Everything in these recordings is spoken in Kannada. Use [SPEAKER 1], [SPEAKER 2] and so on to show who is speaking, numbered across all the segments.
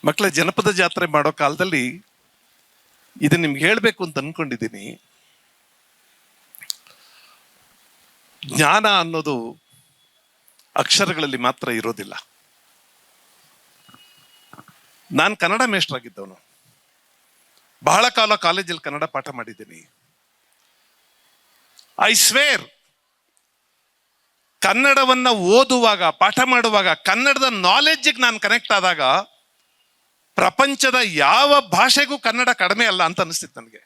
[SPEAKER 1] ಮಕ್ಕಳ ಜನಪದ ಜಾತ್ರೆ ಮಾಡೋ ಕಾಲದಲ್ಲಿ ಇದನ್ನ ನಿಮ್ಗೆ ಹೇಳ್ಬೇಕು ಅಂತ ಅನ್ಕೊಂಡಿದ್ದೀನಿ. ಜ್ಞಾನ ಅನ್ನೋದು ಅಕ್ಷರಗಳಲ್ಲಿ ಮಾತ್ರ ಇರೋದಿಲ್ಲ. ನಾನು ಕನ್ನಡ ಮೇಷ್ಟ್ರಾಗಿದ್ದವನು, ಬಹಳ ಕಾಲ ಕಾಲೇಜಲ್ಲಿ ಕನ್ನಡ ಪಾಠ ಮಾಡಿದ್ದೀನಿ. ಐ ಸ್ವೇರ್, ಕನ್ನಡವನ್ನ ಓದುವಾಗ, ಪಾಠ ಮಾಡುವಾಗ, ಕನ್ನಡದ ನಾಲೆಡ್ಜಿಗೆ ನಾನು ಕನೆಕ್ಟ್ ಆದಾಗ ಪ್ರಪಂಚದ ಯಾವ ಭಾಷೆಗೂ ಕನ್ನಡ ಕಡಿಮೆ ಅಲ್ಲ ಅಂತ ಅನಿಸ್ತಿತ್ತು ನನಗೆ.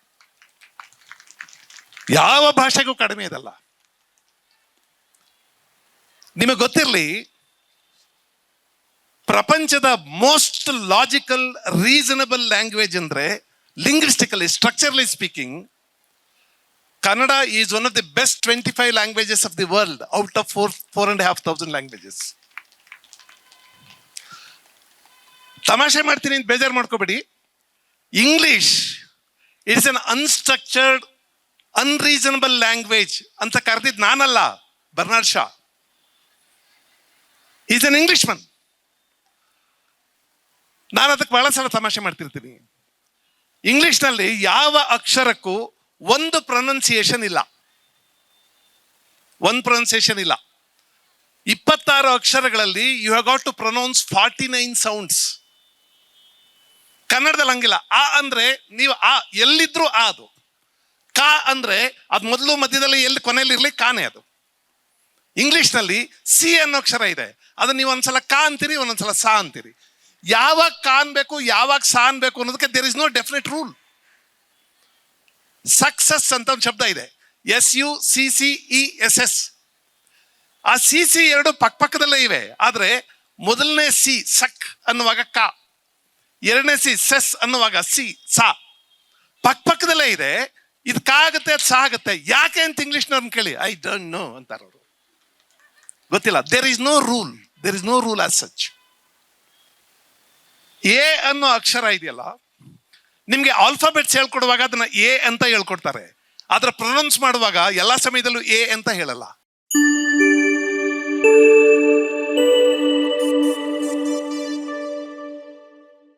[SPEAKER 1] ಯಾವ ಭಾಷೆಗೂ ಕಡಿಮೆ ಇದಲ್ಲ. ನಿಮಗೆ ಗೊತ್ತಿರಲಿ, ಪ್ರಪಂಚದ ಮೋಸ್ಟ್ ಲಾಜಿಕಲ್ ರೀಸನಬಲ್ ಲ್ಯಾಂಗ್ವೇಜ್ ಅಂದ್ರೆ linguistically, structurally speaking, Kannada is one of the best 25 languages of the world out of 4,500 languages. ತಮಾಷೆ ಮಾಡ್ತೀನಿ ಅಂತ ಬೇಜಾರು ಮಾಡ್ಕೋಬೇಡಿ. English it's un unstructured unreasonable language ಅಂತ ಕರೆದಿದ್ದು ನಾನಲ್ಲ, Bernard Shaw. Is an English man. ನಾನು ಅದಕ್ಕೆ ಬಹಳ ಸಲ ತಮಾಷೆ ಮಾಡ್ತಿರ್ತೀನಿ. ಇಂಗ್ಲಿಷ್ನಲ್ಲಿ ಯಾವ ಅಕ್ಷರಕ್ಕೂ ಒಂದು ಪ್ರೊನೌನ್ಸಿಯೇಷನ್ ಇಲ್ಲ. 26 ಅಕ್ಷರಗಳಲ್ಲಿ you have got to pronounce 49 sounds. ಕನ್ನಡದಲ್ಲಿ ಹಂಗಿಲ್ಲ. ಆ ಅಂದ್ರೆ ನೀವು ಆ ಎಲ್ಲಿದ್ರು ಆ, ಅದು ಕಾ ಅಂದ್ರೆ ಅದು ಮೊದಲು ಮಧ್ಯದಲ್ಲಿ ಎಲ್ಲಿ ಕೊನೆಯಲ್ಲಿ ಇರ್ಲಿ ಕಾನೇ ಅದು. ಇಂಗ್ಲಿಷ್ನಲ್ಲಿ ಸಿ ಅನ್ನೋ ಅಕ್ಷರ ಇದೆ, ಅದನ್ನ ನೀವು ಒಂದ್ಸಲ ಕಾ ಅಂತೀರಿ, ಒಂದೊಂದ್ಸಲ ಸಾ ಅಂತೀರಿ. ಯಾವಾಗ ಕಾ ಅನ್ಬೇಕು, ಯಾವಾಗ ಸಾ ಅನ್ಬೇಕು ಅನ್ನೋದಕ್ಕೆ there is no definite rule. Success ಅಂತ ಒಂದು ಶಬ್ದ ಇದೆ, SUCCESS. ಆ ಸಿ ಎರಡು ಪಕ್ಕದಲ್ಲೇ ಇವೆ. ಆದ್ರೆ ಮೊದಲನೇ ಸಿ ಸಕ್ ಅನ್ನುವಾಗ ಕಾ, ಎರಡನೇ ಸಿ ಸೆಸ್ ಅನ್ನುವಾಗ ಸಿ ಸಾ, ಪಕ್ಕದಲ್ಲೇ ಇದೆ. ಇದು ಕಾ ಆಗುತ್ತೆ, ಅದು ಸಾ ಆಗುತ್ತೆ. ಯಾಕೆ ಅಂತ ಇಂಗ್ಲಿಷ್ನವ್ರನ್ನ ಕೇಳಿ, ಐ ಡೋಂಟ್ ನೋ ಅಂತಾರ ಅವರು. ಗೊತ್ತಿಲ್ಲ. There is no rule as such. ಎ ಅನ್ನೋ ಅಕ್ಷರ ಇದೆಯಲ್ಲ, ನಿಮ್ಗೆ ಆಲ್ಫಾಬೆಟ್ಸ್ ಹೇಳ್ಕೊಡುವಾಗ ಅದನ್ನ ಎ ಅಂತ ಹೇಳ್ಕೊಡ್ತಾರೆ. ಆದ್ರೆ ಪ್ರೊನೌನ್ಸ್ ಮಾಡುವಾಗ ಎಲ್ಲಾ ಸಮಯದಲ್ಲೂ ಎ ಅಂತ ಹೇಳಲ್ಲ.